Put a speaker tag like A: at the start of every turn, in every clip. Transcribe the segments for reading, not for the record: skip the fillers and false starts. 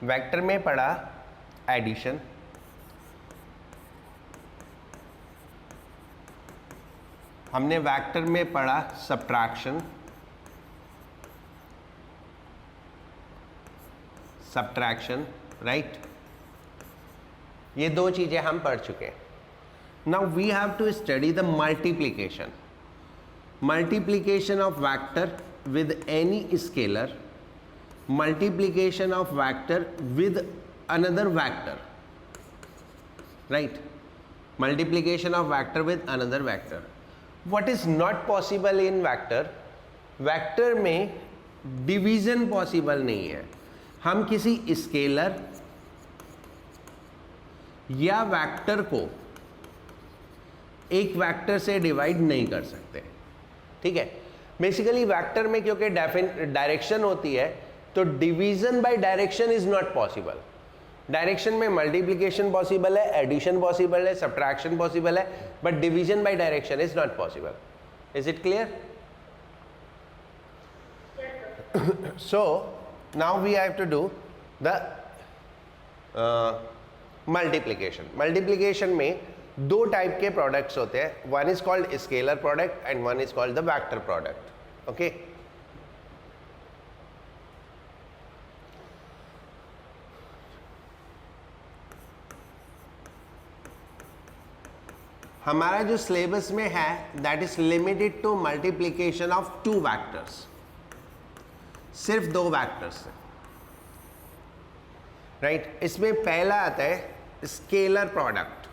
A: Vector में पढ़ा addition, हमने वेक्टर में पढ़ा सब्ट्रैक्शन, राइट। ये दो चीजें हम पढ़ चुके हैं। Now we have to study the multiplication, multiplication of vector with any scalar, multiplication of vector with another vector, right. Multiplication of vector with another vector. What is not possible in vector? Vector में division possible नहीं है। हम किसी scalar या vector को एक vector से divide नहीं कर सकते, ठीक है। बेसिकली वेक्टर में क्योंकि डायरेक्शन होती है तो division by direction is not possible. Direction में मल्टीप्लिकेशन पॉसिबल है, एडिशन पॉसिबल है, सब्ट्रैक्शन पॉसिबल है, but division by direction is not possible. Is it clear? So now we have to do the multiplication. Multiplication में दो type के products होते हैं, one is called scalar product and one is called the vector product, okay. हमारा जो syllabus में है that is limited to multiplication of two vectors, सिर्फ दो वेक्टर्स से, राइट। इसमें पहला आता है स्केलर प्रोडक्ट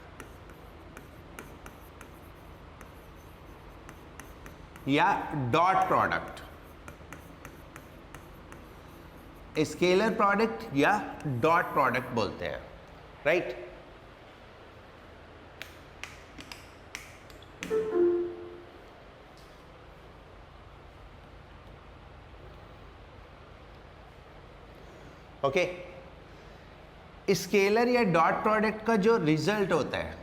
A: या डॉट प्रोडक्ट। स्केलर प्रोडक्ट या डॉट प्रोडक्ट बोलते हैं, राइट। ओके, स्केलर या डॉट प्रोडक्ट का जो रिजल्ट होता है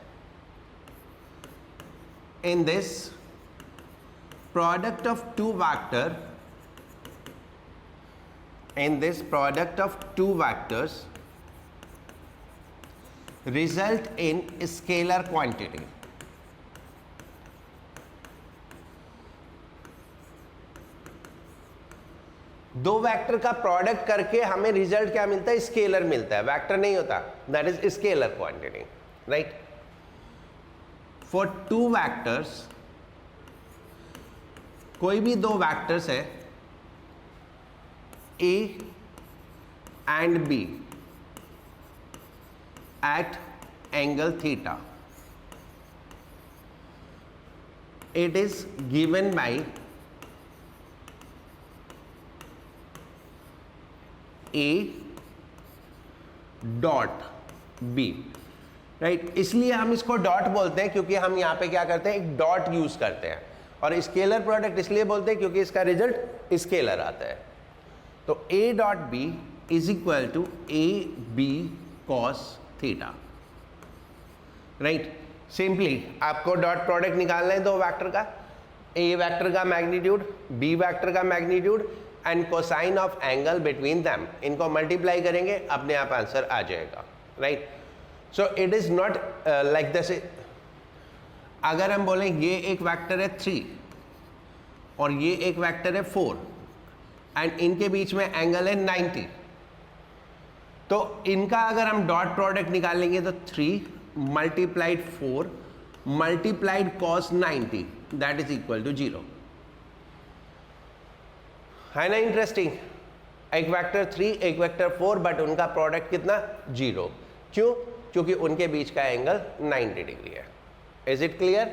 A: in this product of two vector, in this product of two vectors result in scalar quantity। दो वेक्टर का प्रोडक्ट करके हमें रिजल्ट क्या मिलता है? स्केलर मिलता है, वेक्टर नहीं होता, that is scalar quantity, right. For two vectors, कोई भी दो वेक्टर्स है A and B at angle theta, it is given by A dot B, right. इसलिए हम इसको डॉट बोलते हैं क्योंकि हम यहां पे क्या करते हैं, एक डॉट यूज करते हैं। और स्केलर प्रोडक्ट इसलिए बोलते हैं क्योंकि इसका रिजल्ट स्केलर आता है। तो A dot B is equal to A B cos theta, right. Simply आपको डॉट प्रोडक्ट निकालना है दो वेक्टर का, ए वेक्टर का मैग्नीट्यूड, बी वेक्टर का magnitude and cosine of angle between them, इनको मल्टीप्लाई करेंगे, अपने आप आंसर आ जाएगा, राइट। So it is not like this. अगर हम बोलें ये एक वेक्टर है 3 और ये एक वेक्टर है 4 एंड इनके बीच में एंगल है 90, तो इनका अगर हम डॉट प्रोडक्ट निकालेंगे तो 3 multiplied 4 multiplied cos 90 that is equal to 0, है ना इंटरेस्टिंग। एक वेक्टर 3 एक वेक्टर 4 बट उनका प्रोडक्ट कितना? 0। क्यों? क्योंकि उनके बीच का एंगल 90 डिग्री है। Is it clear?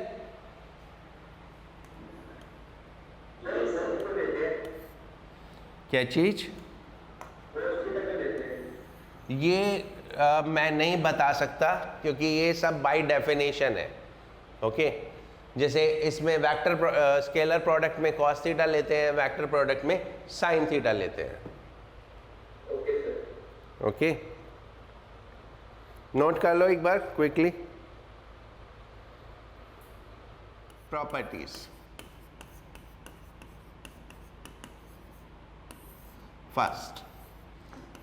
A: क्या चीज? ये मैं नहीं बता सकता क्योंकि ये सब बाय डेफिनेशन है, ओके। जैसे इसमें वेक्टर स्केलर प्रोडक्ट में कॉस थीटा लेते हैं, वेक्टर प्रोडक्ट में साइन थीटा लेते हैं, ओके। नोट कर लो एक बार quickly. Properties, first,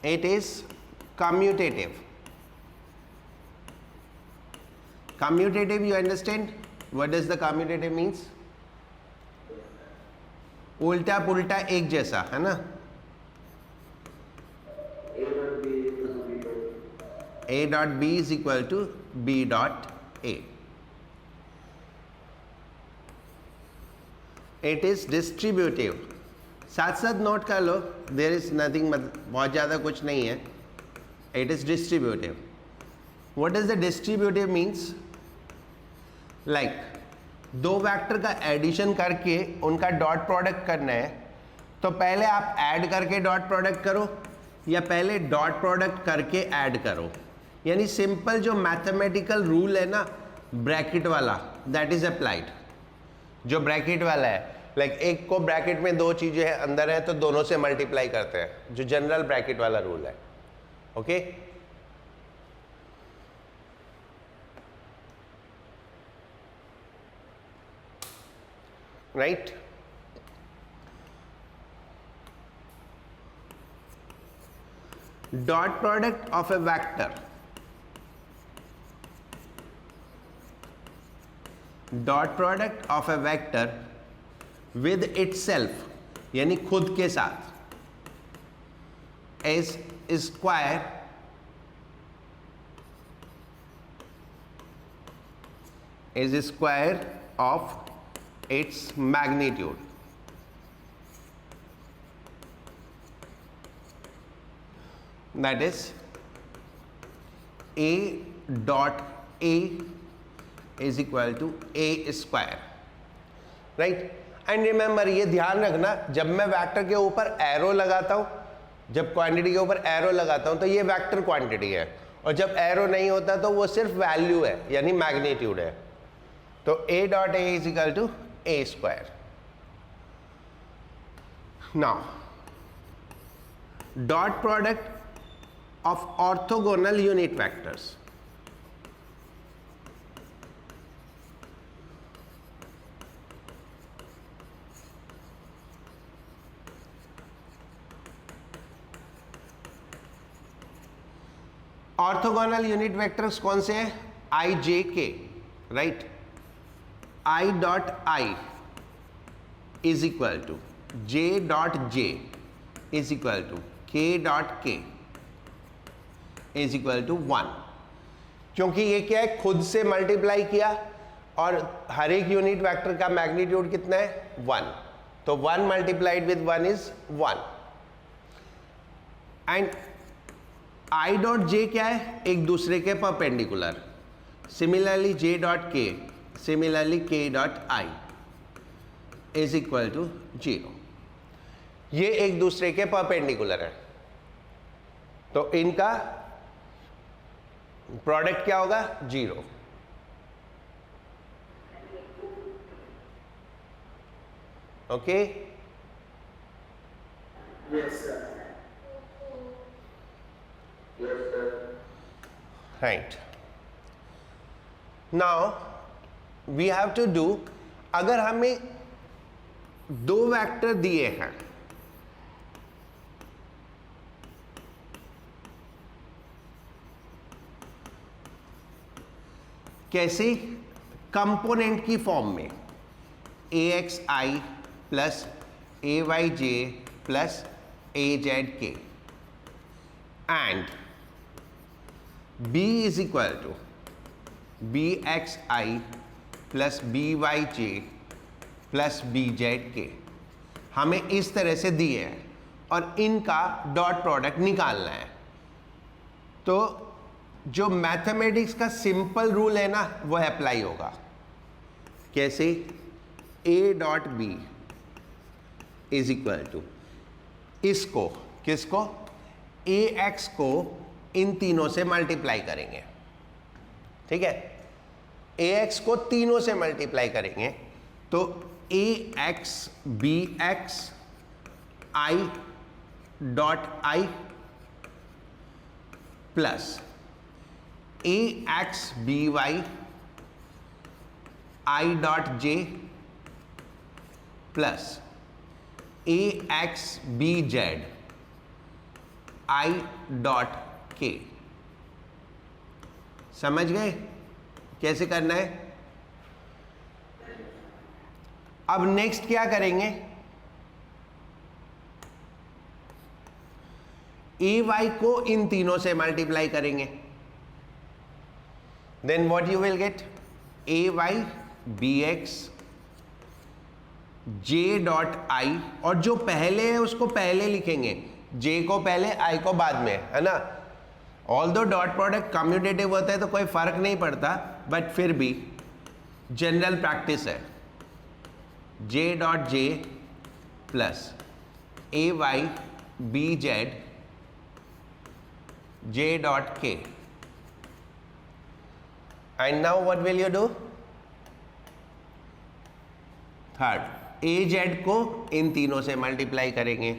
A: it is commutative. Commutative, you understand what does the commutative means? उल्टा पुल्टा एक जैसा, है ना? A dot B is equal to B dot A. It is distributive. साथ साथ नोट कर लो, देयर इज नथिंग, बहुत ज़्यादा कुछ नहीं है. It is distributive. What is the distributive means? Like दो वेक्टर का एडिशन करके उनका डॉट प्रोडक्ट करना है, तो पहले आप ऐड करके डॉट प्रोडक्ट करो या पहले डॉट प्रोडक्ट करके ऐड करो. यानी सिंपल जो मैथमेटिकल रूल है ना ब्रैकेट वाला, दैट इज अप्लाइड. जो ब्रैकेट वाला है, लाइक एक को ब्रैकेट में दो चीजें हैं अंदर है तो दोनों से मल्टीप्लाई करते हैं, जो जनरल ब्रैकेट वाला रूल है. Okay right. Dot product of a vector, dot product of a vector with itself, यानी खुद के साथ, is square of its magnitude. That is A dot A is equal to A square, right? And remember, ये ध्यान रखना, जब मैं vector के ऊपर एरो लगाता हूं, जब क्वांटिटी के ऊपर एरो लगाता हूं तो ये वेक्टर क्वांटिटी है, और जब एरो नहीं होता तो वो सिर्फ वैल्यू है, यानी मैग्नीट्यूड है. तो A dot A is equal to A square. Now dot product of orthogonal unit vectors. Orthogonal unit vectors कौन से हैं? I J K, right. I dot I is equal to J dot J is equal to K dot K is equal to 1. क्योंकि ये क्या है, खुद से multiply किया और हर एक यूनिट वेक्टर का मैग्नीट्यूड कितना है? 1. तो 1 multiplied with 1 is 1. And I dot J क्या है? एक दूसरे के perpendicular. Similarly J dot K, similarly K dot I is equal to 0. ये एक दूसरे के परपेंडिकुलर है, तो इनका प्रोडक्ट क्या होगा? 0. Okay,
B: Yes, sir. Yes, sir.
A: Right. Now we have to do, अगर हमें दो वेक्टर दिए हैं, कैसे? कंपोनेंट की फॉर्म में, A X I plus A Y J plus A Z K, and B is equal to B X I plus B Y J plus B Z K. हमें इस तरह से दिए हैं और इनका डॉट प्रोडक्ट निकालना है. तो जो मैथमेटिक्स का सिंपल रूल है ना, वो अप्लाई होगा. कैसे? A dot B is equal to, इसको, किसको? ए एक्स को इन तीनों से मल्टीप्लाई करेंगे. ठीक है, ए एक्स को तीनों से मल्टीप्लाई करेंगे, तो A X B X I dot I plus A X B Y I dot J plus A X B Z I dot K. समझ गए कैसे करना है? अब नेक्स्ट क्या करेंगे, ए वाई को इन तीनों से मल्टीप्लाई करेंगे, then what you will get, A Y B X J dot I, और जो पहले है उसको पहले लिखेंगे, जे को पहले आई को बाद में, है ना। ऑल्दो डॉट प्रोडक्ट कम्यूटेटिव होता है तो कोई फर्क नहीं पड़ता, बट फिर भी जनरल प्रैक्टिस है, J dot J plus A Y B Z J dot K, and now what will you do? Third, A Z को इन तीनों से मल्टीप्लाई करेंगे,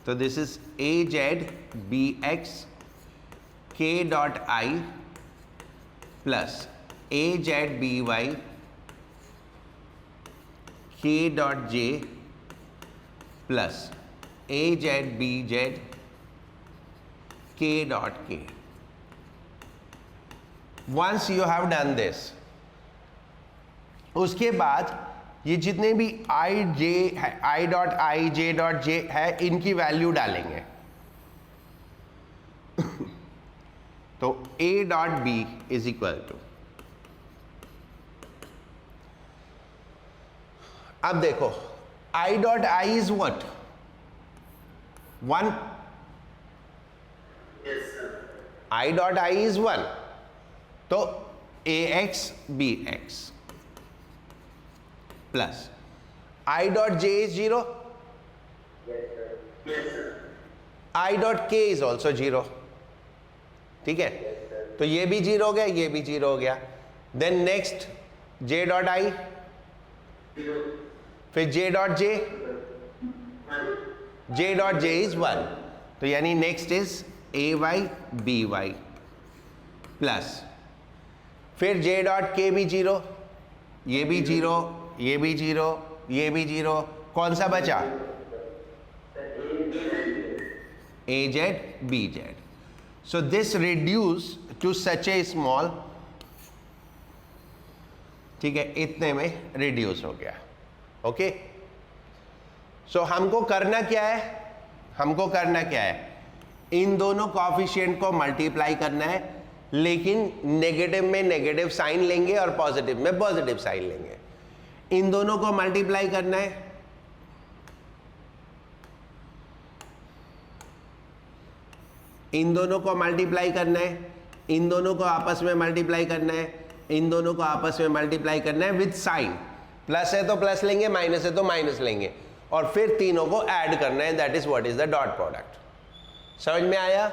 A: तो this is A Z B X K dot I plus A Z B Y K dot J plus A Z B Z K dot K. Once you have done this, उसके बाद ये जितने भी I J है, I dot I J dot J है, इनकी value डालेंगे। तो A dot B is equal to, अब देखो I dot I is what? 1.
B: Yes, sir.
A: I dot I is 1, तो AX BX plus I dot J is 0,
B: Yes, sir. Yes, sir.
A: I dot K is also 0, ठीक है, तो ये भी 0 हो गया, ये भी 0 हो गया। Then next J dot I,
B: 0.
A: फिर J dot J,
B: 1.
A: J dot J is 1, तो यानी next is A Y B Y plus फिर J डॉट K भी 0, ये भी 0, ये भी 0, ये भी 0, कौन सा बचा? A Z B Z. So this reduce to such a small, ठीक है, इतने में रिड्यूस हो गया। ओके, सो हमको करना क्या है, हमको करना क्या है, इन दोनों कोएफिशिएंट को मल्टीप्लाई करना है, लेकिन नेगेटिव में नेगेटिव साइन लेंगे और पॉजिटिव में पॉजिटिव साइन लेंगे। इन दोनों को मल्टीप्लाई करना है, इन दोनों को मल्टीप्लाई करना है, इन दोनों को आपस में मल्टीप्लाई करना है, इन दोनों को आपस में मल्टीप्लाई करना है विद साइन। प्लस है तो प्लस लेंगे, माइनस है तो माइनस लेंगे, और फिर तीनों को ऐड करना है, that is what is the dot product. समझ में आया?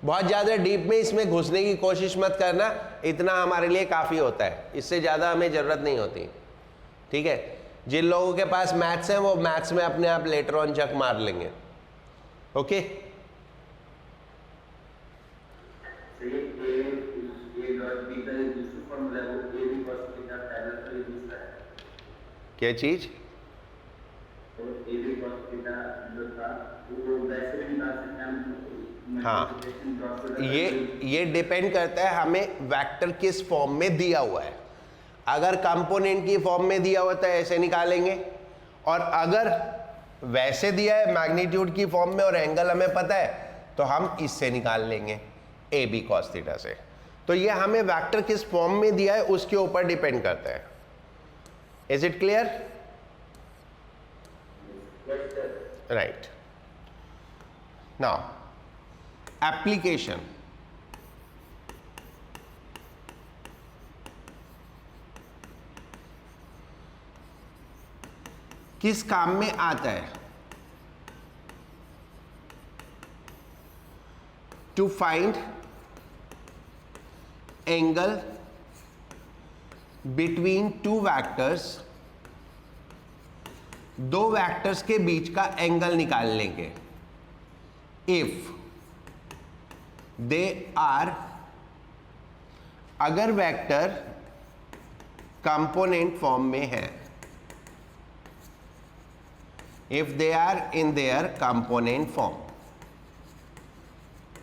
A: बहुत ज़्यादा डीप में इसमें घुसने की कोशिश मत करना, इतना हमारे लिए काफ़ी होता है, इससे ज़्यादा हमें ज़रूरत नहीं होती। ठीक है, जिन लोगों के पास मैथ्स है वो मैथ्स में अपने आप लेटर ऑन चक मार लेंगे। ओके, क्या चीज? हाँ, ये डिपेंड करता है हमें वेक्टर किस फॉर्म में दिया हुआ है। अगर कंपोनेंट की फॉर्म में दिया हुआ तो ऐसे निकालेंगे, और अगर वैसे दिया है मैग्नीट्यूड की फॉर्म में और एंगल हमें पता है तो हम इससे निकाल लेंगे ए बी कॉस थीटा से। तो ये हमें वेक्टर किस फॉर्म में दिया है उसके ऊपर डिपेंड करता है। Is it clear? Right, now application. किस काम में आता है? To find angle between two vectors, दो वेक्टर्स के बीच का एंगल निकाल लेंगे इफ दे आर, अगर वेक्टर कंपोनेंट फॉर्म में है, if they are in their component form,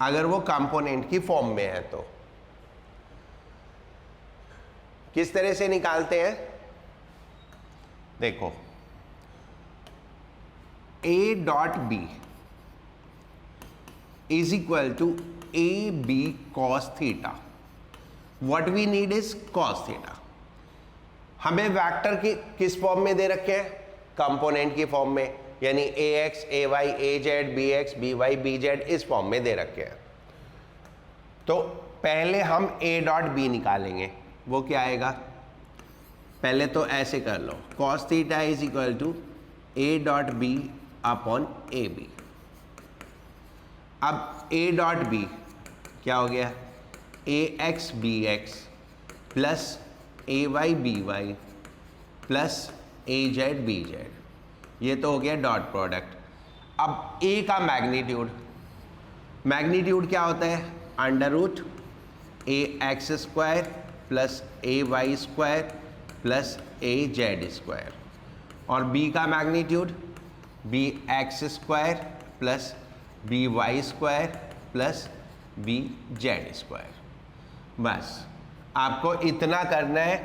A: अगर वो कंपोनेंट की फॉर्म में है तो किस तरह से निकालते हैं? देखो, a dot B is equal to A B cos theta. What we need is cos theta. हमें वेक्टर की किस फॉर्म में दे रखे हैं? कंपोनेंट की फॉर्म में, यानी A X A Y A Z B X B Y B Z इस फॉर्म में दे रखे हैं. तो पहले हम a डॉट बी निकालेंगे. वो क्या आएगा? पहले तो ऐसे कर लो, cos theta is equal to a dot B upon A B. अब a डॉट बी क्या हो गया? A X B X plus A Y B Y plus A Z B Z. ये तो हो गया डॉट प्रोडक्ट. अब a का मैग्नीट्यूड क्या होता है? Under root A X square plus A Y square plus A Z square. और b का magnitude B X square plus B Y square plus B Z square. बस आपको इतना करना है.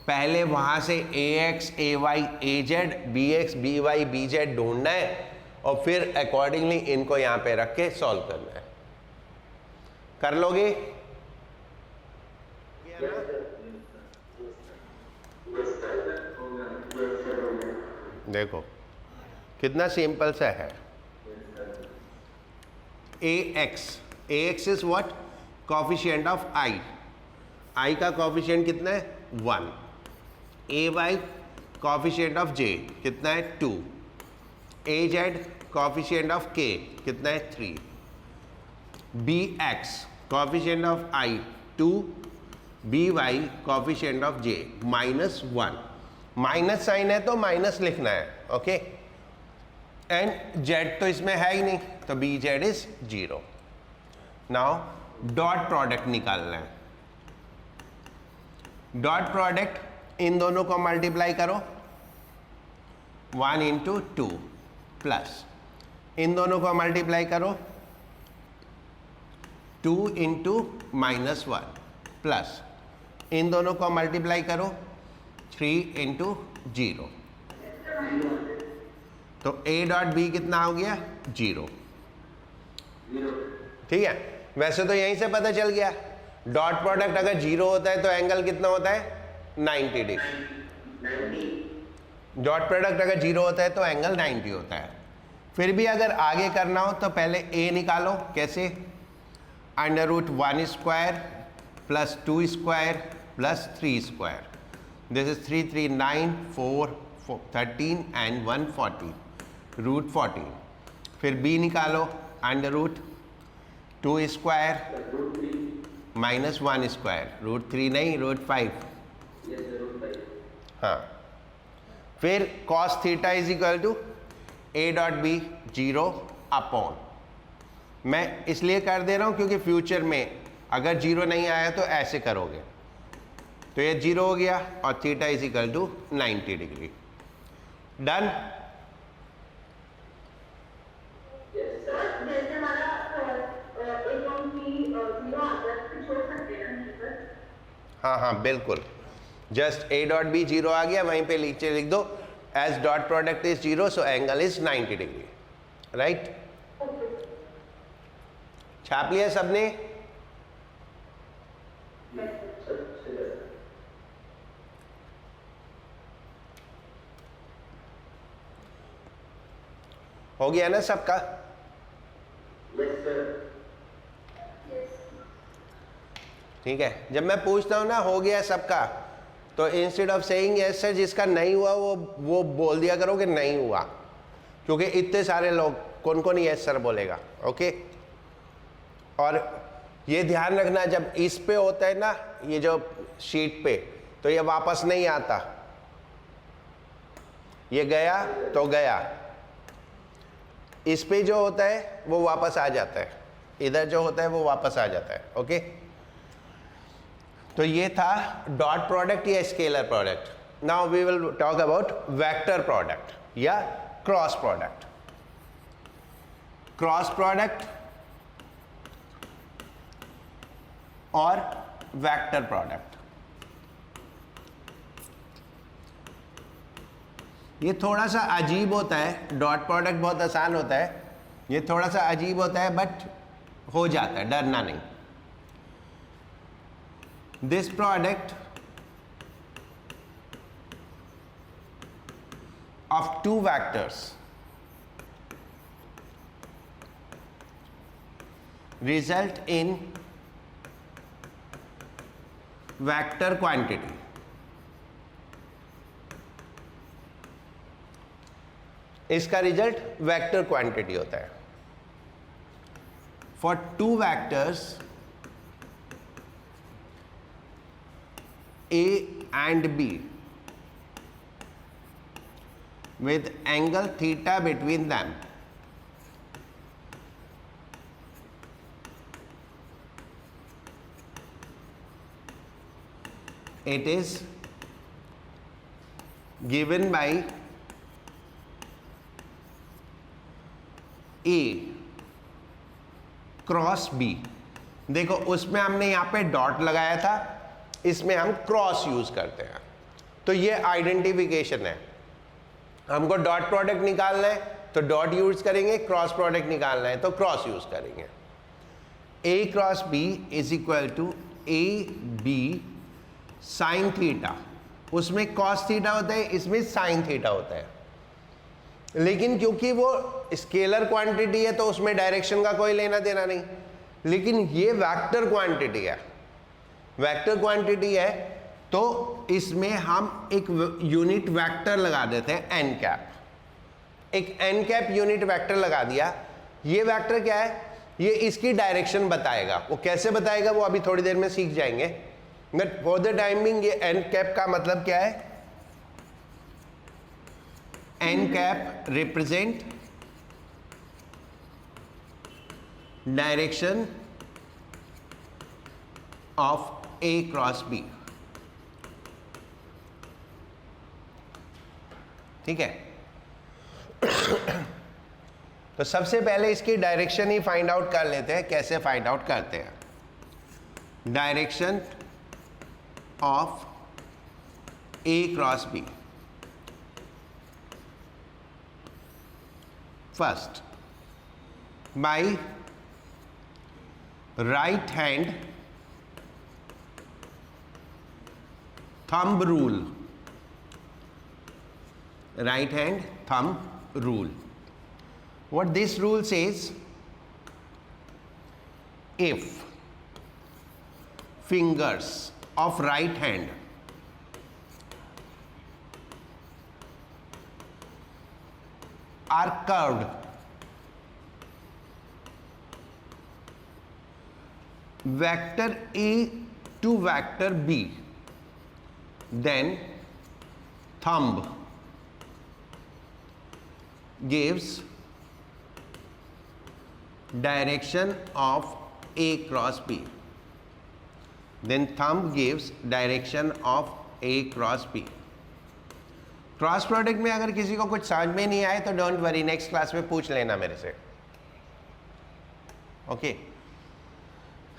A: पहले वहाँ से A X A Y A Z B X B Y B Z ढूंढना है और फिर अकॉर्डिंगली इनको यहाँ पे रख के सॉल्व करना है. कर लोगे? देखो कितना सिंपल सा है. A X is what? Coefficient of I का कोफिशिएंट कितना है? 1. A Y coefficient of J कितना है? 2. ए जेड कोफिशिएंट ऑफ के कितना है? 3. B X coefficient of I 2. B Y coefficient of J -1. Minus sign है तो माइनस लिखना है. ओके. एंड जेड तो इसमें है ही नहीं, तो B Z is 0. Now dot product निकालना है. डॉट प्रोडक्ट इन दोनों को मल्टीप्लाई करो. 1 इंटू 2 प्लस इन दोनों को मल्टीप्लाई करो 2 इंटू -1 प्लस इन दोनों को मल्टीप्लाई करो 3 इंटू 0. तो a डॉट बी कितना हो गया? 0. ठीक है. वैसे तो यहीं से पता चल गया. डॉट प्रोडक्ट अगर 0 होता है तो एंगल कितना होता है? 90 डिग्री. डॉट प्रोडक्ट अगर 0 होता है तो एंगल 90 होता है. फिर भी अगर आगे करना हो तो पहले a निकालो. कैसे? Under root 1 square plus 2 square plus 3 square. This is 3 3 9 4 13 and 1 14 root 14. फिर b निकालो. Under root 2 square minus 1 square root 3 नहीं रूट 5. हाँ. फिर cos theta is equal to a dot B 0 upon. मैं इसलिए कर दे रहा हूँ क्योंकि फ्यूचर में अगर 0 नहीं आया तो ऐसे करोगे. तो ये 0 हो गया और theta is equal to 90 degree. Done. हाँ हाँ बिल्कुल. जस्ट a डॉट बी 0 आ गया, वहीं पे नीचे लिख दो as dot product is 0 so angle is 90 degree. Right. छाप लिया सबने? हो गया ना सबका? ठीक है. जब मैं पूछता हूं ना हो गया सबका, तो instead of saying yes sir, जिसका नहीं हुआ वो बोल दिया करो कि नहीं हुआ, क्योंकि इतने सारे लोग कौन कौन यस सर बोलेगा. ओके. और ये ध्यान रखना जब इस पे होता है ना ये जो शीट पे, तो ये वापस नहीं आता. ये गया तो गया. इस पे जो होता है वो वापस आ जाता है. इधर जो होता है वो वापस आ जाता है. ओके. तो ये था डॉट प्रोडक्ट या scalar product. Now we will talk about vector product या क्रॉस प्रोडक्ट. क्रॉस प्रोडक्ट और वेक्टर प्रोडक्ट। ये थोड़ा सा अजीब होता है, डॉट प्रोडक्ट बहुत आसान होता है, ये थोड़ा सा अजीब होता है बट हो जाता है, डरना नहीं। This product of two vectors result in vector quantity। इसका रिजल्ट वेक्टर क्वांटिटी होता है। For two vectors A and B with angle theta between them, it is given by A cross B। देखो उसमें हमने यहां पे डॉट लगाया था, इसमें हम क्रॉस यूज करते हैं। तो ये आइडेंटिफिकेशन है। हमको डॉट प्रोडक्ट निकालना है तो डॉट यूज करेंगे, क्रॉस प्रोडक्ट निकालना है तो क्रॉस यूज करेंगे। A cross B is equal to A B sine theta. उसमें कॉस थीटा होता है, इसमें साइन थीटा होता है। लेकिन क्योंकि वो स्केलर क्वांटिटी है तो उसमें डायरेक्शन का कोई लेना देना नहीं। लेकिन ये वेक्टर क्वांटिटी है, वेक्टर क्वांटिटी है तो इसमें हम एक यूनिट वेक्टर लगा देते हैं एन कैप। एक एन कैप यूनिट वेक्टर लगा दिया। ये वेक्टर क्या है? ये इसकी डायरेक्शन बताएगा। वो कैसे बताएगा वो अभी थोड़ी देर में सीख जाएंगे। बट फॉर द टाइमिंग ये एन कैप का मतलब क्या है? N cap represent direction of A cross B. ठीक है। तो सबसे पहले इसकी डायरेक्शन ही फाइंड आउट कर लेते हैं। कैसे फाइंड आउट करते हैं? Direction of A cross B. First by right hand thumb rule. right hand thumb rule. What this rule says, if fingers of right hand are curved, vector A to vector B, then thumb gives direction of A cross B. Then thumb gives direction of A cross B. Cross product में अगर किसी को कुछ समझ में नहीं आए तो डोंट वरी, नेक्स्ट क्लास में पूछ लेना मेरे से। Okay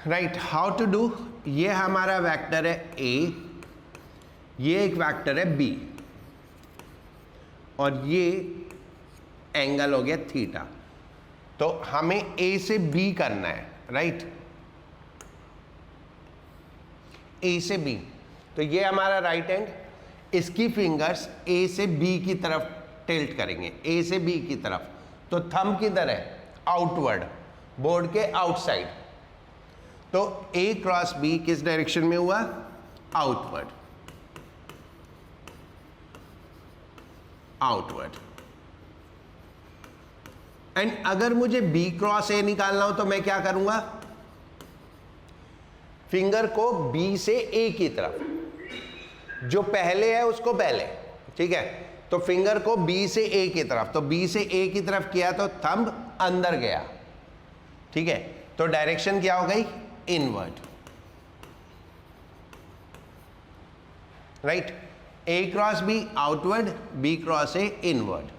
A: right, how to do. ये हमारा वेक्टर है A, ये एक वेक्टर है B, और ये एंगल हो गया थीटा। तो हमें ए से बी करना है, राइट? ए से बी। तो ये हमारा राइट हैंड, इसकी फिंगर्स ए से बी की तरफ टिल्ट करेंगे, ए से बी की तरफ। तो थंब किधर है? आउटवर्ड, बोर्ड के आउटसाइड। तो ए क्रॉस बी किस डायरेक्शन में हुआ? Outward, outward. एंड अगर मुझे बी क्रॉस ए निकालना हो तो मैं क्या करूंगा? फिंगर को बी से ए की तरफ, जो पहले है उसको पहले, ठीक है? तो फिंगर को बी से ए की तरफ, तो बी से ए की तरफ किया तो थंब अंदर गया, ठीक है? तो डायरेक्शन क्या हो गई? Inward, right? A cross B outward, B cross A inward.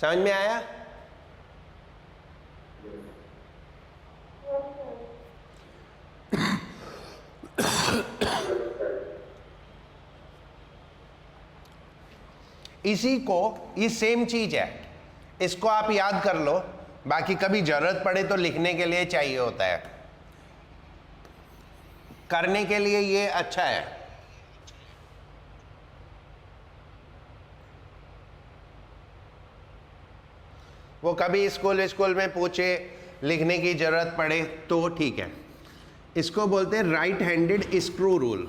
A: समझ में आया? इसी को, ये सेम चीज है, इसको आप याद कर लो, बाकी कभी जरूरत पड़े तो लिखने के लिए चाहिए होता है, करने के लिए ये अच्छा है। वो कभी स्कूल में पूछे, लिखने की जरूरत पड़े तो ठीक है। इसको बोलते हैं right handed screw rule.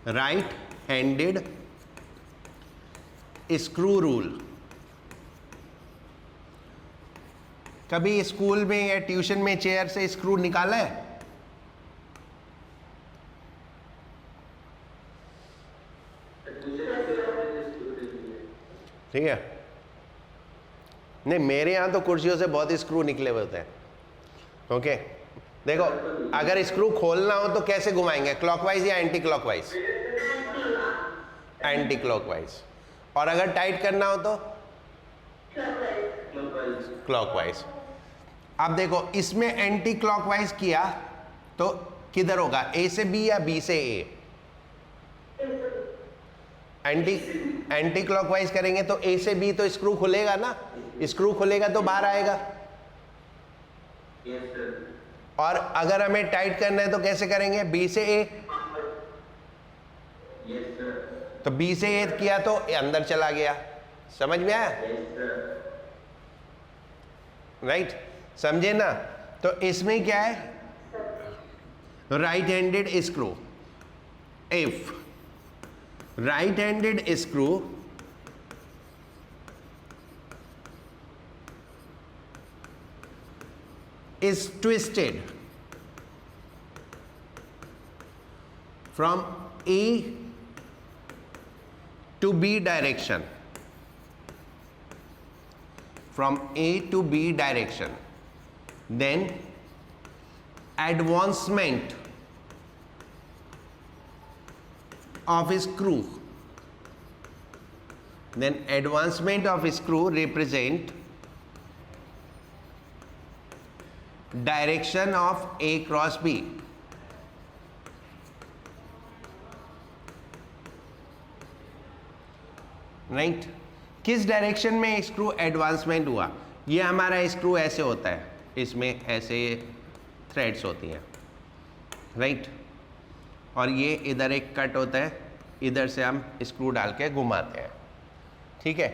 A: Right handed screw rule. कभी स्कूल में या ट्यूशन में चेयर से स्क्रू निकाला है? ठीक है, नहीं मेरे यहां तो कुर्सियों से बहुत स्क्रू निकले हुए होते हैं। ओके, देखो अगर स्क्रू खोलना हो तो कैसे घुमाएंगे, क्लॉकवाइज या एंटी क्लॉकवाइज? Anti clockwise. और अगर टाइट करना हो तो क्लॉकवाइज। अब देखो इसमें एंटी क्लॉकवाइज किया तो किधर होगा, ए से बी या बी से ए? एंटी क्लॉकवाइज करेंगे तो ए से बी तो स्क्रू खुलेगा ना, स्क्रू खुलेगा तो बाहर आएगा। और अगर हमें टाइट करना है तो कैसे करेंगे, बी से ए? तो बी से ए किया तो अंदर चला गया। समझ में आया? राइट, समझे ना? तो इसमें क्या है, right handed screw. If right handed screw is twisted from A to B direction, from A to B direction, then advancement of a screw, then advancement of a screw represent direction of A cross B. Right, किस direction में screw advancement हुआ? ये हमारा screw ऐसे होता है, इसमें ऐसे थ्रेड्स होती हैं, राइट, और ये इधर एक कट होता है, इधर से हम स्क्रू डाल के घुमाते हैं। ठीक है,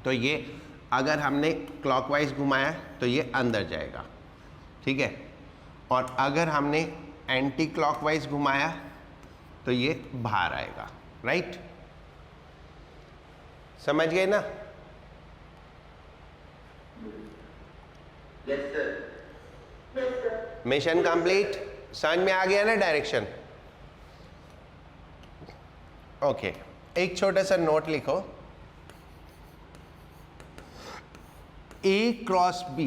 A: तो ये अगर हमने क्लॉकवाइज घुमाया तो ये अंदर जाएगा। ठीक है, और अगर हमने एंटी क्लॉकवाइज घुमाया तो ये बाहर आएगा। राइट, समझ गए ना?
B: Yes sir.
A: Mission complete. समझ में आ गया ना डायरेक्शन? ओके, एक छोटा सा नोट लिखो, A cross B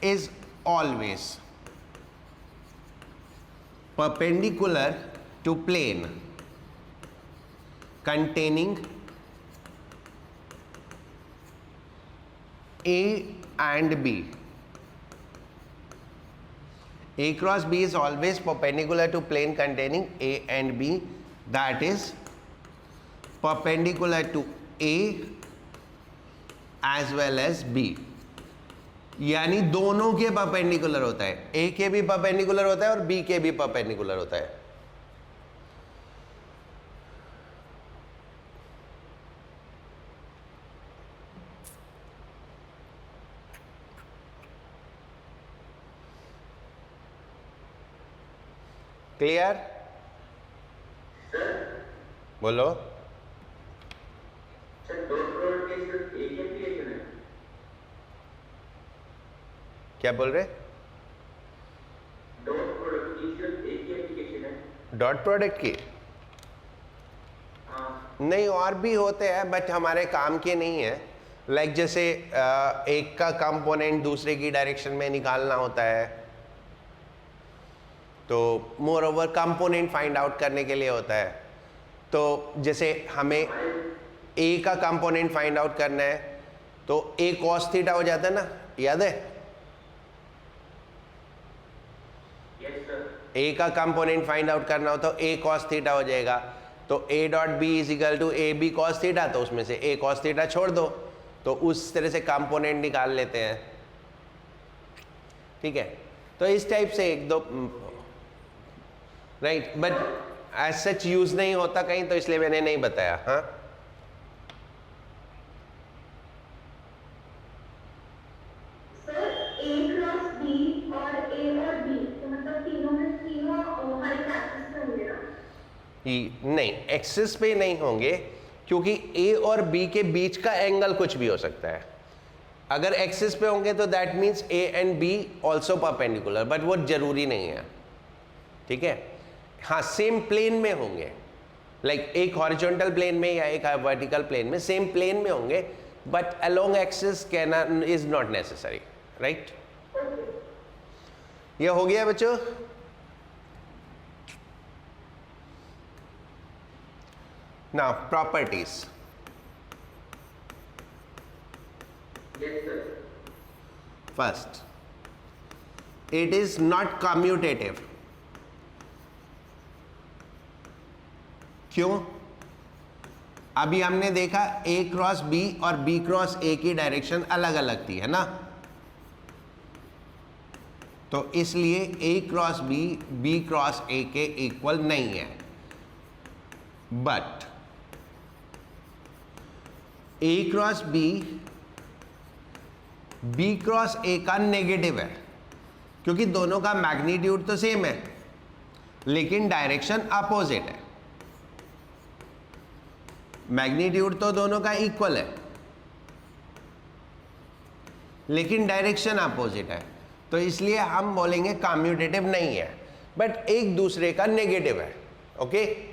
A: is always perpendicular to plane containing A and B. A cross B is always perpendicular to plane containing A and B, that is perpendicular to A as well as B. यानी दोनों के perpendicular होता है, A के भी perpendicular होता है और B के भी परपेंडिकुलर होता है। क्लियर? बोलो। क्या बोल रहे? डॉट प्रोडक्ट की नहीं, और भी होते हैं बट हमारे काम के नहीं है। लाइक जैसे एक का कंपोनेंट दूसरे की डायरेक्शन में निकालना होता है, तो more over component find out करने के लिए होता है। तो जैसे हमें ए का कंपोनेंट फाइंड आउट करना है तो ए कॉस थीटा हो जाता है ना, याद है? ए का कंपोनेंट फाइंड आउट करना हो तो ए कॉस थीटा हो जाएगा। तो A dot B is equal to A B cos theta, तो उसमें से ए कॉस थीटा छोड़ दो, तो उस तरह से कंपोनेंट निकाल लेते हैं। ठीक है, तो इस टाइप से एक दो, right, but as such use नहीं होता कहीं, तो इसलिए मैंने नहीं बताया। हाँ, नहीं, एक्सिस पे नहीं होंगे, क्योंकि ए और बी के बीच का एंगल कुछ भी हो सकता है। अगर एक्सिस पे होंगे तो that means A and B also perpendicular, but वो जरूरी नहीं है। ठीक है, हाँ, सेम प्लेन में होंगे, लाइक एक हॉरिजॉन्टल प्लेन में या एक वर्टिकल प्लेन में, सेम प्लेन में होंगे, but along axis can is not necessary, right. ये हो गया बच्चों। Now properties.
B: Yes, sir.
A: First, it is not commutative. क्यों? अभी हमने देखा A क्रॉस B और B क्रॉस A की डायरेक्शन अलग अलग थी, है ना? तो इसलिए A cross B B cross A के इक्वल नहीं है। But A cross B B cross A का नेगेटिव है, क्योंकि दोनों का मैग्नीट्यूड तो सेम है लेकिन डायरेक्शन अपोजिट है। मैग्नीट्यूड तो दोनों का इक्वल है लेकिन डायरेक्शन अपोजिट है, तो इसलिए हम बोलेंगे कम्यूटेटिव नहीं है, बट एक दूसरे का नेगेटिव है। Okay,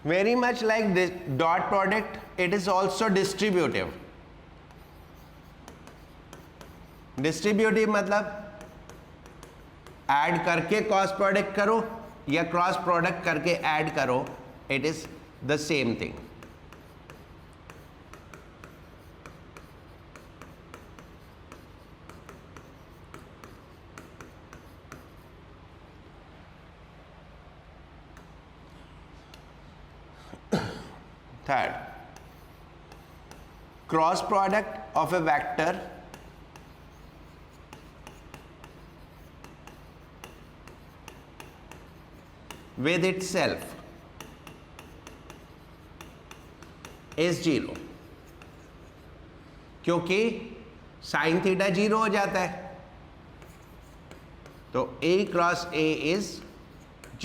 A: very much like this dot product, it is also distributive. Distributive मतलब ऐड करके क्रॉस प्रोडक्ट करो या क्रॉस प्रोडक्ट करके ऐड करो, it is the same thing. Third, cross product of a vector with itself is 0, क्योंकि sine theta 0 हो जाता है, तो A cross A is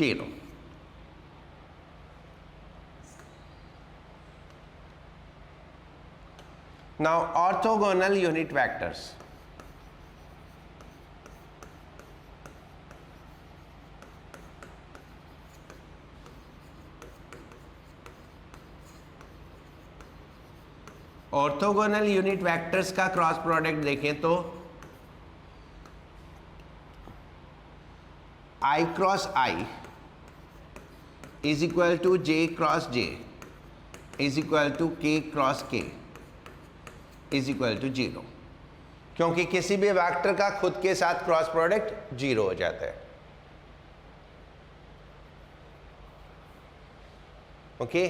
A: 0। Now orthogonal unit vectors. Orthogonal unit vectors का क्रॉस प्रोडक्ट देखें तो I cross I is equal to J cross J is equal to K cross K is equal to 0, क्योंकि किसी भी vector का खुद के साथ क्रॉस प्रोडक्ट 0 हो जाता है। Okay,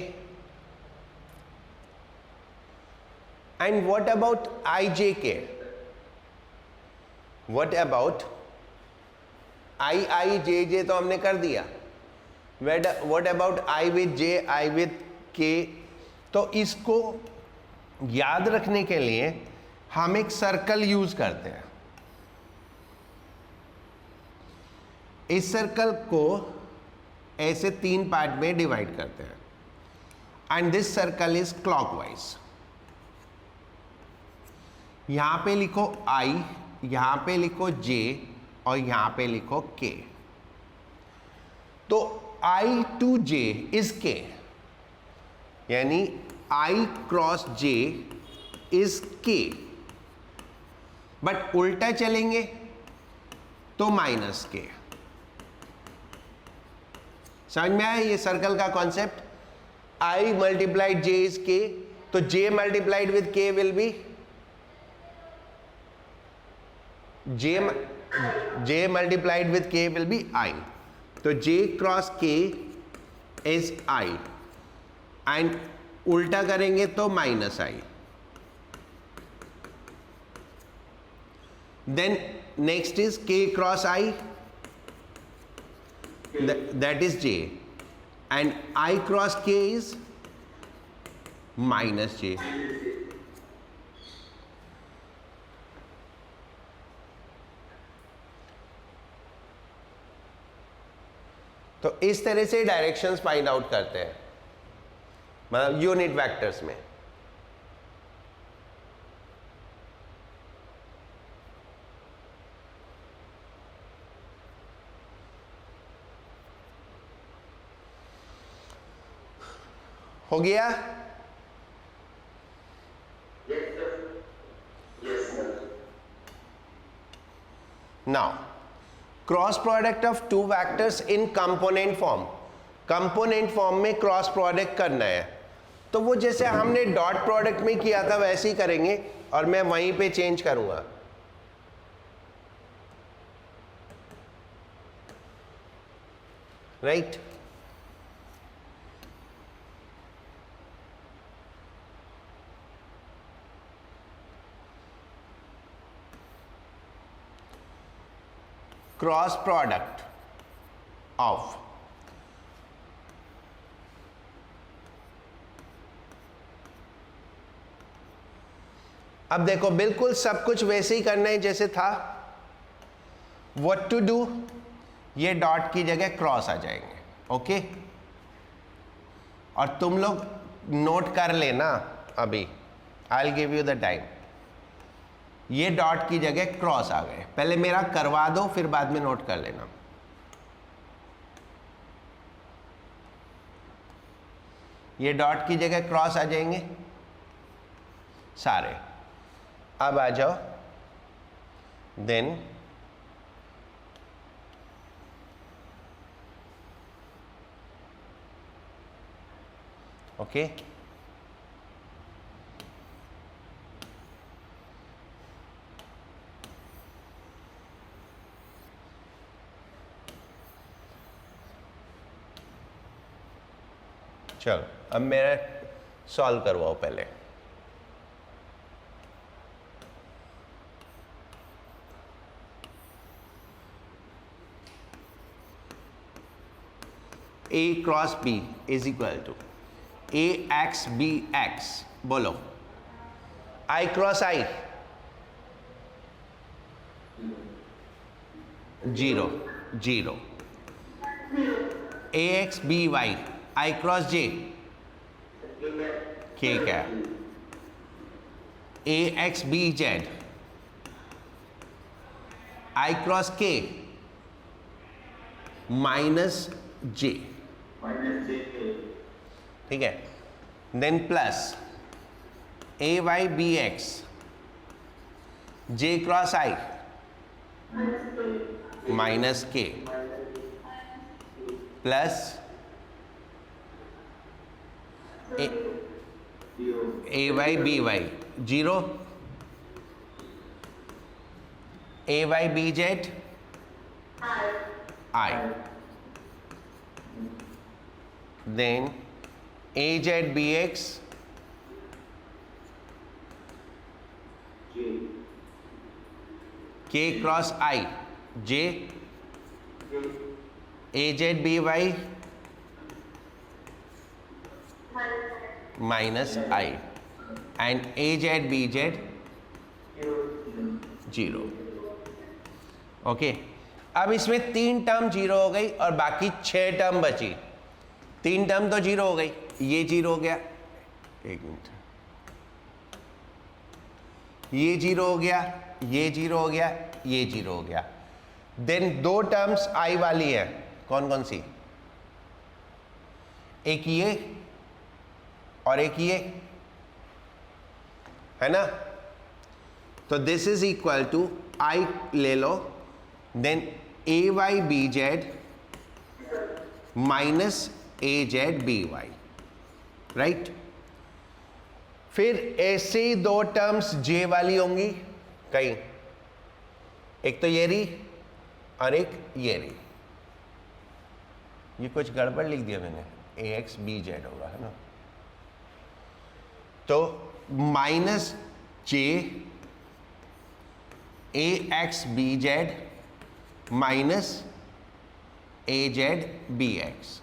A: and what about IJK? What about IIJJ तो हमने कर दिया, what about I with J I with K? तो इसको याद रखने के लिए हम एक सर्कल यूज करते हैं। इस सर्कल को ऐसे 3 पार्ट में डिवाइड करते हैं, and this circle is clockwise. यहां पे लिखो I, यहां पे लिखो J और यहां पे लिखो K। तो I to J is K, यानी I cross J is K, but उल्टा चलेंगे तो माइनस K। समझ में आया ये सर्कल का concept? I multiplied j is k, तो j multiplied with k will be j multiplied with k will be I. तो j cross k is I and उल्टा करेंगे तो minus I. Then next is k cross I, that is j, and I cross k is minus j. तो इस तरह से directions find out करते हैं, मतलब यूनिट वेक्टर्स में. हो गया? Now, cross product of two vectors in component form. Component form में क्रॉस प्रोडक्ट करना है, तो वो जैसे हमने डॉट प्रोडक्ट में किया था वैसे ही करेंगे और मैं वहीं पे चेंज करूंगा. राइट? क्रॉस प्रोडक्ट ऑफ अब देखो बिल्कुल सब कुछ वैसे ही करना है जैसे था. व्हाट टू डू, ये डॉट की जगह क्रॉस आ जाएंगे. ओके, और तुम लोग नोट कर लेना अभी, I will give you the time. ये डॉट की जगह क्रॉस आ गए, पहले मेरा करवा दो फिर बाद में नोट कर लेना. ये डॉट की जगह क्रॉस आ जाएंगे सारे. अब आ जाओ, देन ओके. चलो अब मेरा सॉल्व करवाओ पहले. A cross B is equal to A x B x. बोलो. I cross I 0 0. A x B y I cross J K क्या? A x B Z I cross K minus J. ठीक है. Then plus A y B x J cross I minus K plus A y B y 0 A y B z I. Then A z B x K cross I J A z B y minus I and A z B z 0. Okay. अब इसमें 3 term 0 हो गई और बाकी 6 term बची. 3 term तो 0 हो गई, ये 0 हो गया, एक मिनट, ये 0 हो गया, ये 0 हो गया, ये 0 हो गया. देन 2 टर्म्स आई वाली है. कौन कौन सी? एक ये और एक ये है ना. तो दिस इज इक्वल टू आई ले लो, then A Y B Z minus A Z B Y. Right. फिर ऐसे ही दो टर्म्स जे वाली होंगी कहीं, एक तो ये रही और एक ये रही। ये कुछ गड़बड़ लिख दिया मैंने, ए एक्स बी जेड होगा, है ना। तो minus J A X B Z minus A Z B x.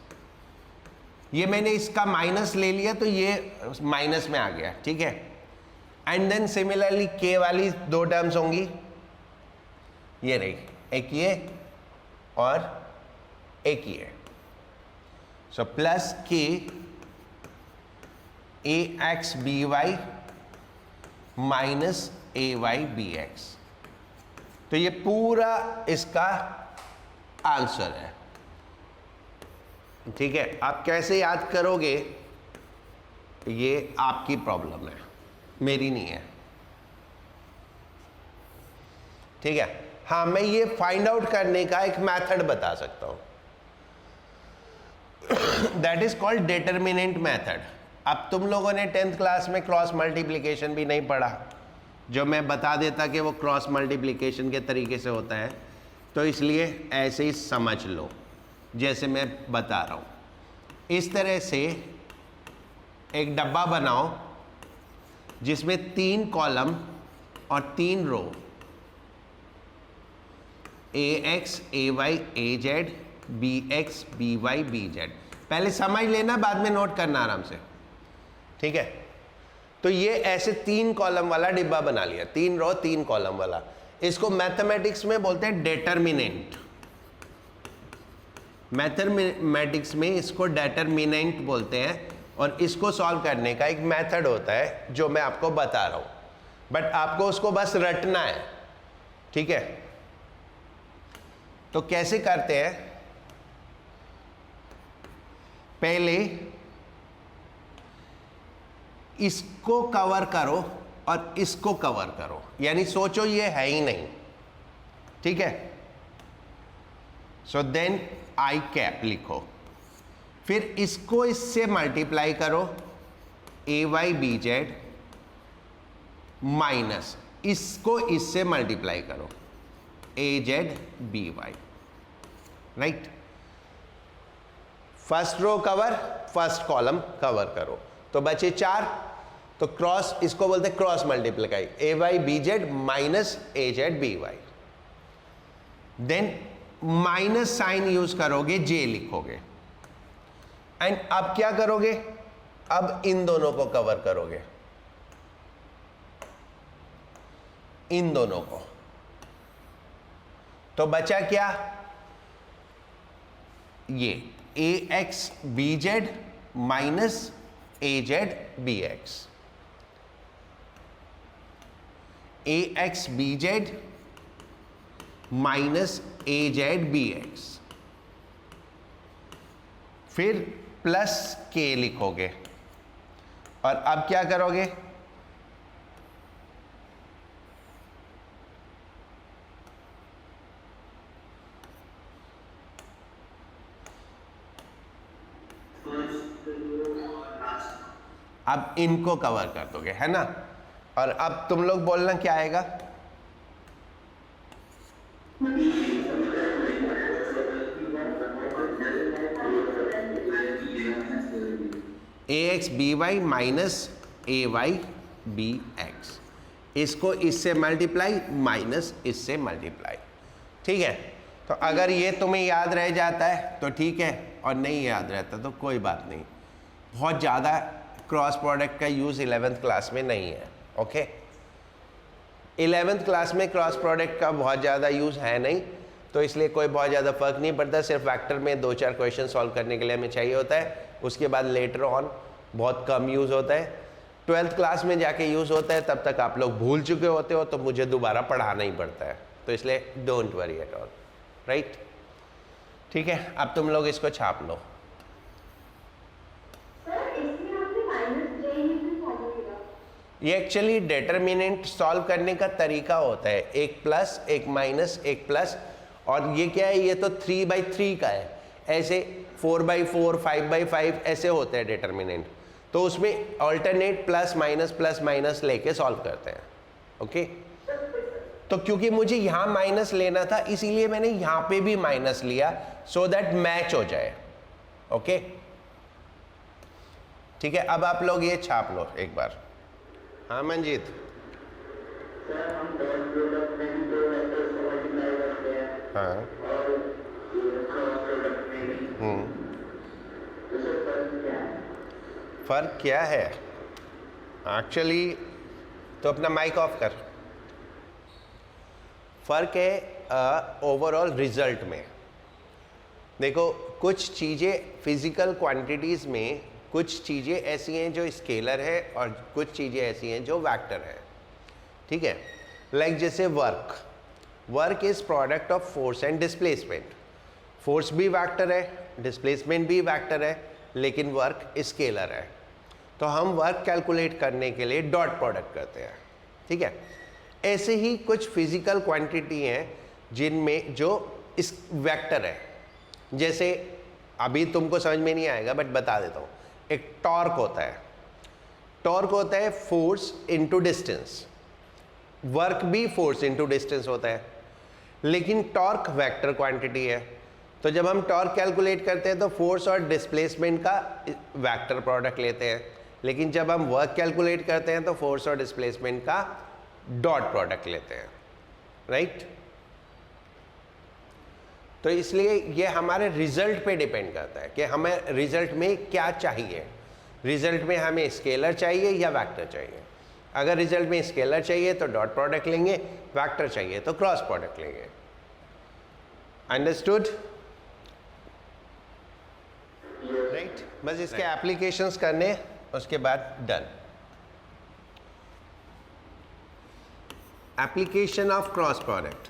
A: ये मैंने इसका माइनस ले लिया तो ये माइनस में आ गया, ठीक है। एंड देन सिमिलरली के वाली दो टर्म्स होंगी, ये रही, एक ये और एक ये। सो प्लस के ए एक्स बी वाई माइनस ए वाई बी एक्स। तो ये पूरा इसका आंसर है, ठीक है। आप कैसे याद करोगे ये आपकी प्रॉब्लम है, मेरी नहीं है, ठीक है। हाँ, मैं ये फाइंड आउट करने का एक मेथड बता सकता हूं, that is called determinant method. अब तुम लोगों ने 10th क्लास में क्रॉस मल्टीप्लिकेशन भी नहीं पढ़ा, जो मैं बता देता कि वो क्रॉस मल्टीप्लिकेशन के तरीके से होता है, तो इसलिए ऐसे ही समझ लो जैसे मैं बता रहा हूं। इस तरह से एक डब्बा बनाओ जिसमें 3 कॉलम और 3 row, A X A Y A Z B X B Y B Z. पहले समझ लेना, बाद में नोट करना आराम से, ठीक है। तो ये ऐसे 3 कॉलम वाला डिब्बा बना लिया, 3 रो 3 कॉलम वाला। इसको मैथमेटिक्स में बोलते हैं डिटरमिनेंट। मैथमेटिक्स में इसको डिटरमिनेंट बोलते हैं, और इसको सॉल्व करने का एक मेथड होता है जो मैं आपको बता रहा हूं, बट आपको उसको बस रटना है, ठीक है। तो कैसे करते हैं, पहले इसको कवर करो और इसको कवर करो, यानी सोचो ये है ही नहीं, ठीक है। सो देन आई कैप लिखो, फिर इसको इससे मल्टीप्लाई करो, A Y B Z minus इसको इससे मल्टीप्लाई करो, A Z B Y, right. First row cover, first column cover करो, तो बचे 4। तो क्रॉस, इसको बोलते हैं cross multiply, A Y B Z minus A Z B Y. Then minus sign use करोगे, जे लिखोगे, एंड अब क्या करोगे, अब इन दोनों को कवर करोगे, इन दोनों को। तो बचा क्या, ये ए X B Z minus A Z B x, A X B Z minus A Z B x, फिर प्लस के लिखोगे, और अब क्या करोगे, अब इनको कवर कर दोगे, है ना। और अब तुम लोग बोलना क्या आएगा, ए एक्स बी वाई माइनस ए वाई बी एक्स, इसको इससे मल्टीप्लाई माइनस इससे मल्टीप्लाई, ठीक है। तो अगर ये तुम्हें याद रह जाता है तो ठीक है, और नहीं याद रहता तो कोई बात नहीं। बहुत ज़्यादा क्रॉस प्रोडक्ट का यूज़ 11th क्लास में नहीं है, ओके। 11th क्लास में क्रॉस प्रोडक्ट का बहुत ज़्यादा यूज़ है नहीं, तो इसलिए कोई बहुत ज़्यादा फर्क नहीं पड़ता। सिर्फ वेक्टर में 2-4 क्वेश्चन सॉल्व करने के लिए हमें चाहिए होता है, उसके बाद लेटर ऑन बहुत कम यूज़ होता है। 12th क्लास में जाके यूज़ होता है, तब तक आप लोग भूल चुके होते हो, तो मुझे दोबारा पढ़ाना ही पड़ता है, तो इसलिए don't worry at all, right. ठीक है, अब तुम लोग इसको छाप लो। ये एक्चुअली डिटरमिनेंट सॉल्व करने का तरीका होता है, एक प्लस एक माइनस एक प्लस, और ये क्या है, ये तो 3/3 का है, ऐसे 4/4 5/5 ऐसे होते हैं डिटरमिनेंट। तो उसमें ऑल्टरनेट प्लस माइनस लेके सॉल्व करते हैं। ओके, तो क्योंकि मुझे यहां माइनस लेना था इसीलिए मैंने यहां पे भी माइनस लिया सो दैट मैच हो जाए। ओके, ठीक है, अब आप लोग ये छाप लो एक बार। हाँ मंजीत,
B: सर हम डॉट प्रोडक्ट में भी दो वेक्टर्स को मल्टीप्लाई करते हैं
A: हाँ
B: और क्रॉस प्रोडक्ट में भी, तो सर फर्क क्या है?
A: फर्क क्या है एक्चुअली, तो अपना माइक ऑफ कर। फर्क है ओवरऑल रिजल्ट में। देखो कुछ चीज़ें फिजिकल क्वांटिटीज़ में, कुछ चीज़ें ऐसी हैं जो स्केलर है और कुछ चीज़ें ऐसी हैं जो वेक्टर है। ठीक है, लाइक जैसे work is product of force and displacement. Force भी वेक्टर है, डिस्प्लेसमेंट भी वेक्टर है, लेकिन वर्क स्केलर है। तो हम वर्क कैलकुलेट करने के लिए डॉट प्रोडक्ट करते हैं। ठीक है, ऐसे ही कुछ फिजिकल क्वांटिटी हैं जिनमें जो इस वेक्टर है। जैसे अभी तुमको समझ में नहीं आएगा बट बता देता हूँ, एक टॉर्क होता है। टॉर्क होता है फोर्स इनटू डिस्टेंस, वर्क भी फोर्स इनटू डिस्टेंस होता है, लेकिन टॉर्क वेक्टर क्वांटिटी है। तो जब हम टॉर्क कैलकुलेट करते हैं तो फोर्स और डिस्प्लेसमेंट का वेक्टर प्रोडक्ट लेते हैं, लेकिन जब हम वर्क कैलकुलेट करते हैं तो फोर्स और डिस्प्लेसमेंट का डॉट प्रोडक्ट लेते हैं। राइट, तो इसलिए ये हमारे रिजल्ट पे डिपेंड करता है कि हमें रिजल्ट में क्या चाहिए। रिजल्ट में हमें स्केलर चाहिए या वेक्टर चाहिए। अगर रिजल्ट में स्केलर चाहिए तो डॉट प्रोडक्ट लेंगे, वेक्टर चाहिए तो क्रॉस प्रोडक्ट लेंगे। अंडरस्टूड? राइट, बस इसके एप्लीकेशंस करने, उसके बाद done. Application of cross product.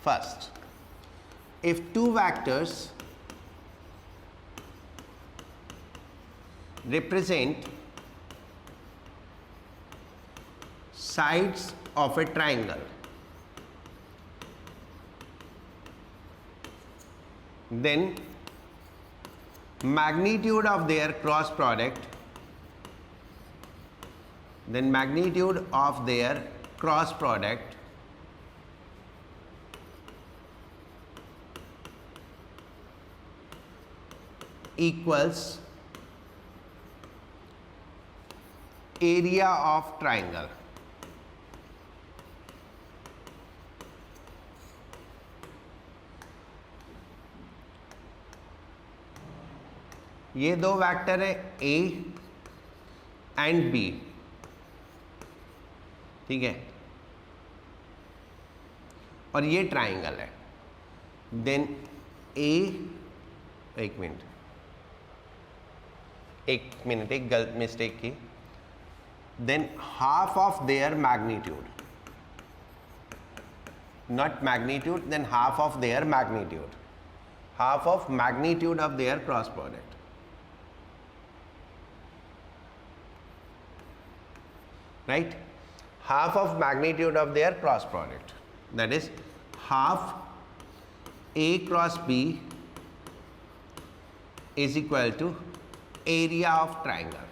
A: First, if two vectors represent sides of a triangle, then magnitude of their cross product, equals area of triangle. ये दो वेक्टर है A एंड B। ठीक है, और ये ट्राइंगल है। देन A, एक minute एक गलत मिस्टेक की। Than half of their magnitude, not magnitude, than half of their magnitude, half of magnitude of their cross product. Right, half of magnitude of their cross product, that is half A cross B is equal to area of triangle.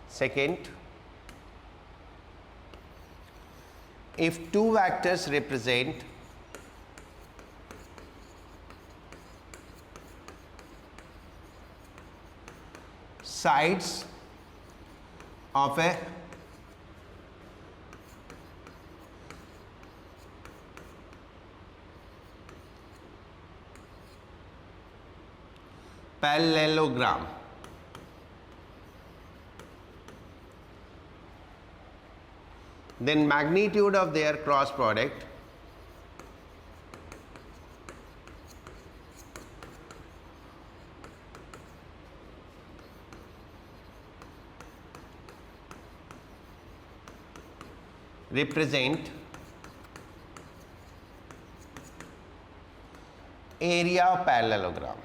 A: Second, if two vectors represent sides of a parallelogram, then magnitude of their cross product represent area of parallelogram.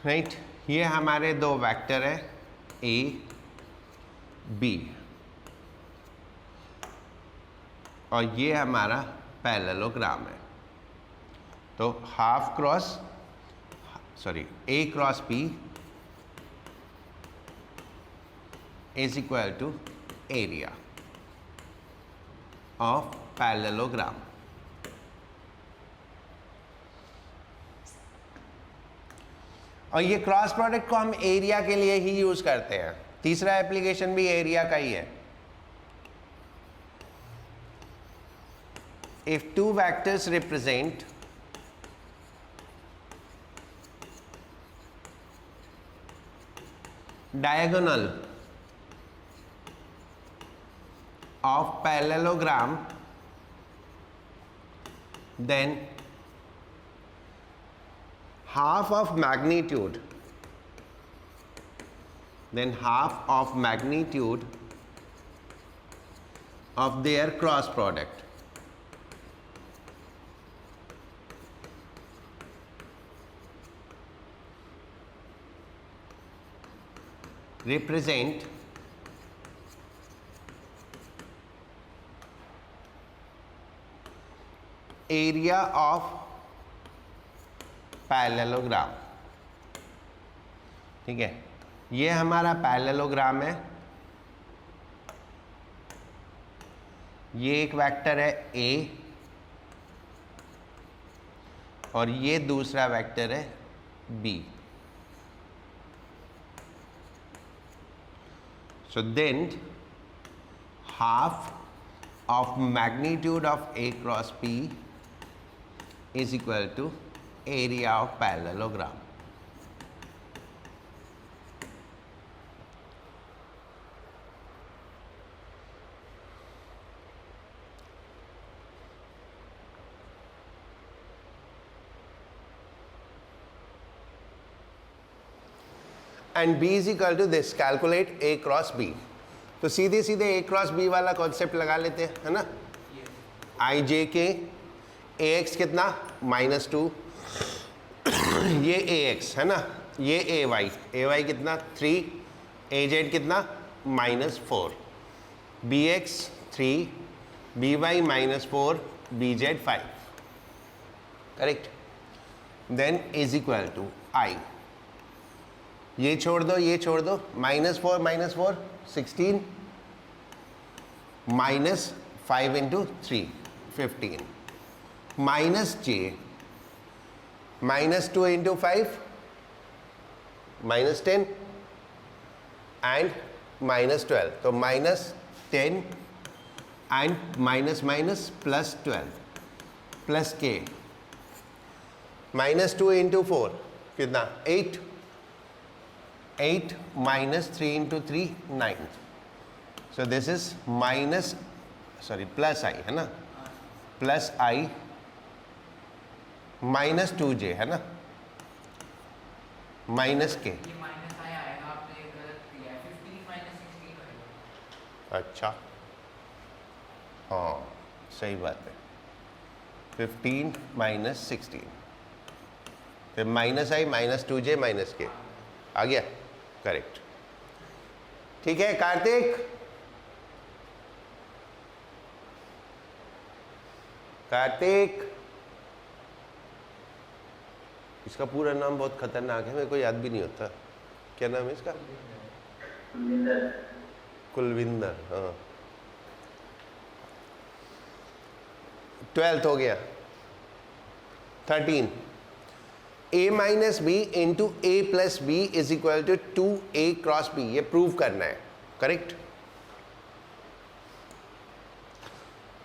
A: Right, ये हमारे दो vector है A B और ये हमारा parallelogram है। तो half cross A cross B is equal to area of parallelogram. और ये क्रॉस प्रोडक्ट को हम एरिया के लिए ही यूज करते हैं। तीसरा एप्लीकेशन भी एरिया का ही है। If two vectors represent diagonal of parallelogram, then half of magnitude of their cross product represent area of parallelogram. ठीक है, ये हमारा पैरेललोग्राम है। ये एक वेक्टर है ए और ये दूसरा वेक्टर है B. So then half of magnitude of A cross B is equal to area of parallelogram. And B is equal to this, calculate A cross B। तो सीधे सीधे A cross B वाला concept लगा लेते हैं, है ना। आई जे के ए एक्स कितना -2, ये ए एक्स है ना, ये ए वाई कितना 3, ए जेड कितना -4, B X 3, B Y -4, B Z 5, correct. Then is equal to I, ये छोड़ दो ये छोड़ दो, -4 16, -5 into 3 15, minus J -2 into 5 -10 and -12, तो -10 एंड +12 प्लस के, -2 इंटू 4 कितना 8 -3 into 3 9, so this is plus I है ना, प्लस I -2j है ना, माइनस के। अच्छा हाँ सही बात है, 15 - 16, फिर -I -2j -k आ गया, करेक्ट। ठीक है कार्तिक, इसका पूरा नाम बहुत खतरनाक है, मेरे को याद भी नहीं होता, क्या नाम है इसका? कुलविंदर। हाँ 12th हो गया। 13 a minus B into A plus B is equal to 2a cross b, ये प्रूव करना है, करेक्ट।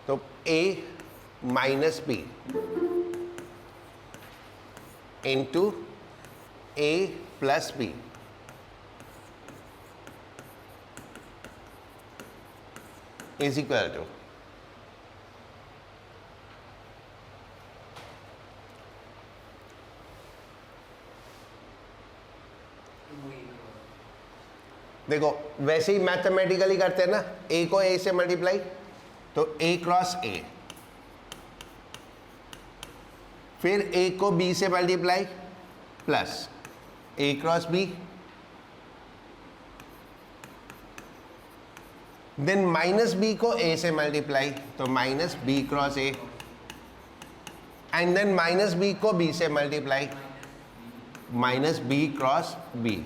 A: तो a minus B into a plus B is equal to देखो वैसे ही मैथमेटिकली करते हैं ना, ए को ए से मल्टीप्लाई, तो ए क्रॉस ए, फिर ए को बी से multiply plus A cross B, then minus B को ए से मल्टीप्लाई, तो minus B cross A, and then minus B को बी से multiply, minus B cross B.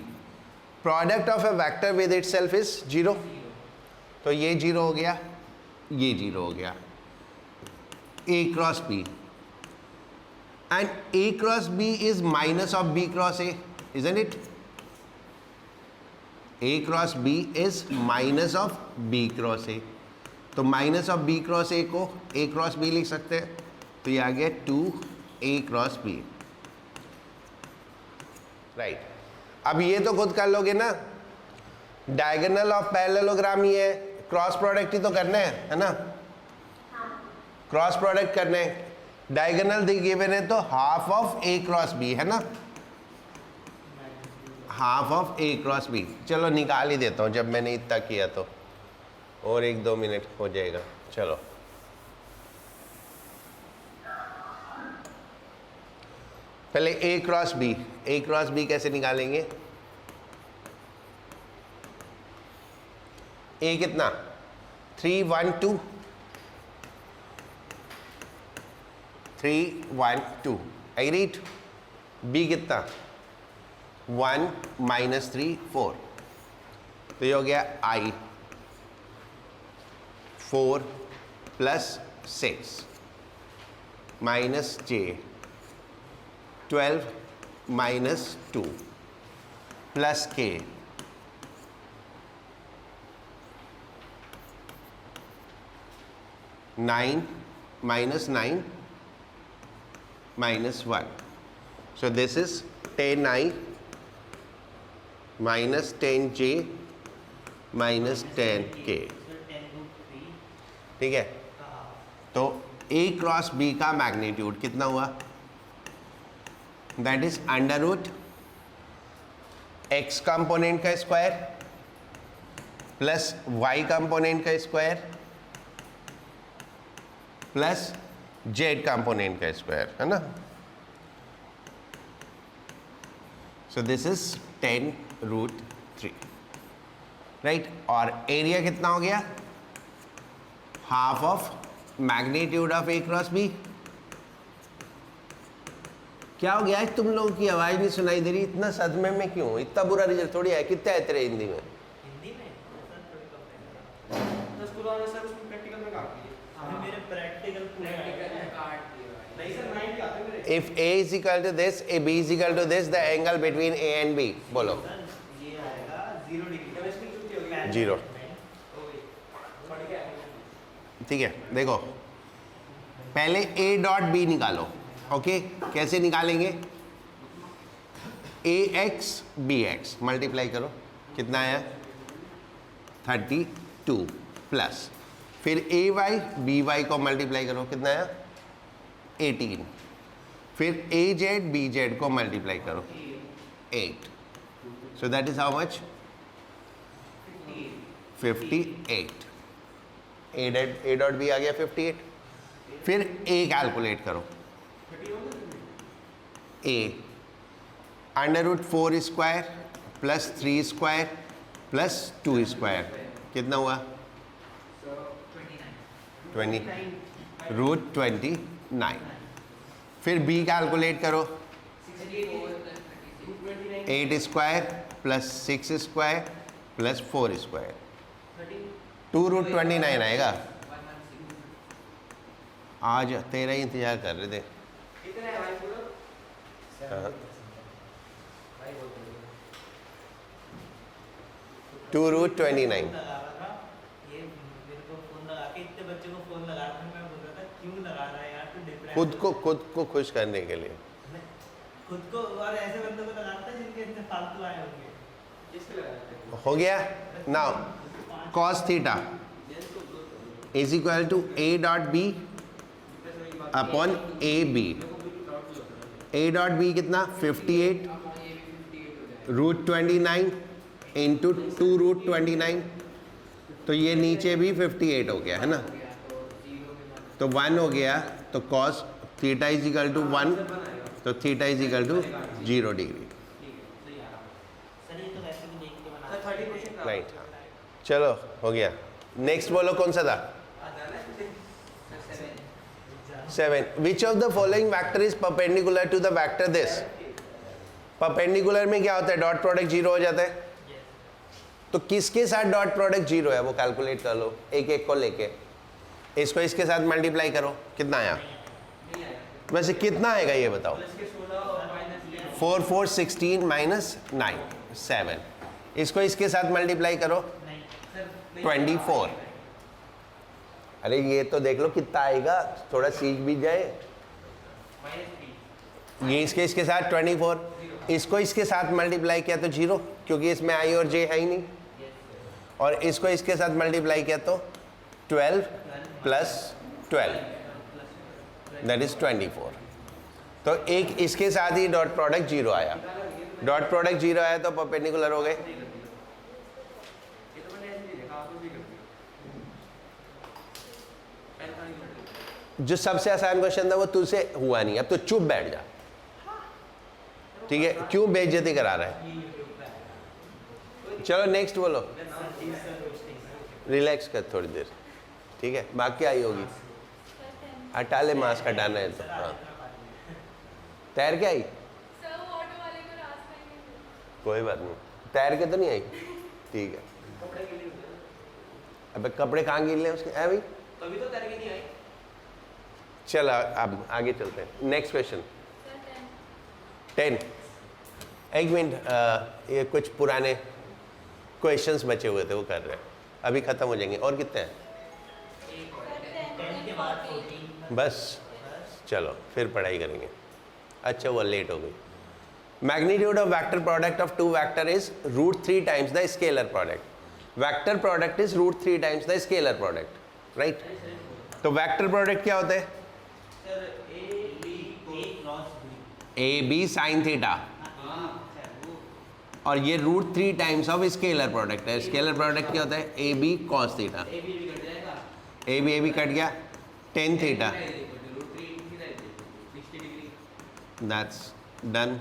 A: Product of a vector with itself is 0, तो ये 0 हो गया, ये 0 हो गया, A cross B, and A cross B is minus of B cross A, isn't it? A cross B is minus of B cross A, तो minus of B cross A को A cross B लिख सकते हैं, तो ये आ गया 2a cross B, right. अब ये तो खुद कर लोगे ना, डायगोनल ऑफ पैरेललोग्राम ही है, क्रॉस प्रोडक्ट ही तो करना है ना, क्रॉस प्रोडक्ट करने, डायगोनल गिवन है तो half of A cross B है ना, half of A cross B. चलो निकाल ही देता हूँ, जब मैंने इतना किया तो, और 1-2 मिनट हो जाएगा। चलो पहले ए क्रॉस बी, ए क्रॉस बी कैसे निकालेंगे? ए कितना? 3 1 2, 3 1 2, एग्रीड। बी कितना? 1 माइनस 3 4, तो ये हो गया आई 4 प्लस 6 माइनस जे 12 माइनस 2 प्लस के 9 minus 9 minus 1. So this is 10i minus 10j minus 10k. ठीक है, तो a क्रॉस b का मैग्नीट्यूड कितना हुआ? That is under root x component का स्क्वायर प्लस y कंपोनेंट का स्क्वायर प्लस z कंपोनेंट का स्क्वायर, है ना। So this is 10√3, right. और एरिया कितना हो गया? Half of magnitude of A cross B. क्या हो गया? तुम लोगों की आवाज नहीं सुनाई दे रही, इतना सदमे में क्यों? इतना बुरा रिजल्ट थोड़ी है। कितना है तेरे हिंदी में?
C: हिंदी में सर स्कूल वाले सर उसमें प्रैक्टिकल में काट दिए। हमें मेरे प्रैक्टिकल में काट दिए। नहीं सर 9 के आते मेरे।
A: If a is equal to this, a b is equal to this, the angle between a and b, बोलो।
C: ये आएगा 0 डिग्री। केमिस्ट्री कितनी होगी?
A: 0। ठीक है, देखो पहले a डॉट b निकालो। ओके, कैसे निकालेंगे? ax bx मल्टीप्लाई करो, कितना आया? 32 प्लस फिर ay by को मल्टीप्लाई करो, कितना आया? 18। फिर az bz को मल्टीप्लाई करो, 8। So that is how much? 58। a dot b आ गया 58। फिर a कैलकुलेट करो, a under root 4 square plus 3 square plus 2 square, कितना हुआ? 20√29। फिर b कैलकुलेट करो, 8 square plus 6 square plus 4 square, 2√29 आएगा। आज तेरा ही इंतजार कर रहे थे।
C: कितने है भाई पूरा?
A: हाँ, 2√29।
C: ये मेरे को फोन लगा के इतने बच्चों को फोन लगा रहा था, मैं बोल रहा था क्यों लगा रहा है यार तू डिफरेंट।
A: खुद को खुश करने के लिए।
C: खुद को और ऐसे बंदों को लगाता है जिनके इतने फालतू आए होंगे। किसको लगाते हैं?
A: हो गया। Now cos theta is equal to a dot b upon A B. a dot b कितना? 58 √29 इंटू 2√29, तो ये नीचे भी 58 हो गया है ना, तो 1 हो गया, तो cos theta is equal to 1, तो theta is equal to 0 degree.
C: Sir ये तो वैसे भी देख के बना
A: राइट, चलो हो गया। नेक्स्ट बोलो कौन सा था? 7। Which of the following vector is perpendicular to the vector this? Perpendicular में क्या होता है? डॉट प्रोडक्ट 0 हो जाता है। तो किसके साथ डॉट प्रोडक्ट 0 है वो कैलकुलेट कर लो, एक एक को लेके। इसको इसके साथ मल्टीप्लाई करो, कितना आया? वैसे कितना आएगा ये बताओ? 4 4 16 माइनस 9 7। इसको इसके साथ मल्टीप्लाई करो, 24। अरे ये तो देख लो कितना आएगा, थोड़ा सीख भी जाए। ये इसके साथ 24, इसको इसके साथ मल्टीप्लाई किया तो 0, क्योंकि इसमें आई और जे है ही नहीं। और इसको इसके साथ मल्टीप्लाई किया तो 12 प्लस 12 दैट इज 24। तो एक इसके साथ ही डॉट प्रोडक्ट 0 आया। डॉट प्रोडक्ट 0 आया तो परपेंडिकुलर हो गए। जो सबसे आसान क्वेश्चन था वो तुझसे हुआ नहीं, अब तो चुप बैठ जा, ठीक है? क्यों बेइज्जती करा रहा है? चलो नेक्स्ट बोलो, रिलैक्स कर थोड़ी देर, ठीक है? बाकी आई होगी, हटा ले, मास्क हटाना है तो। हाँ, तैर के आई? कोई बात नहीं, तैर के तो नहीं आई, ठीक है। अबे कपड़े कहाँ गिर ले उसके? है भाई,
C: तभी तो तैर के नहीं आई।
A: चल अब आगे चलते हैं। Next question 10। एक मिनट, ये कुछ पुराने क्वेश्चंस बचे हुए थे वो कर रहे हैं, अभी ख़त्म हो जाएंगे। और कितने हैं?
C: 10 के बाद 14।
A: बस, चलो फिर पढ़ाई करेंगे। अच्छा वो लेट हो गई। Magnitude of vector product of two vector is √3 times the scalar product. Vector product is √3 times the scalar product, right? तो वेक्टर प्रोडक्ट क्या होता है? ए बी साइन थीटा, और ये √3 टाइम्स ऑफ स्केलर प्रोडक्ट है। Scalar product क्या होता है? A B cos theta, A B cut गया, टेन थीटा, दैट्स डन।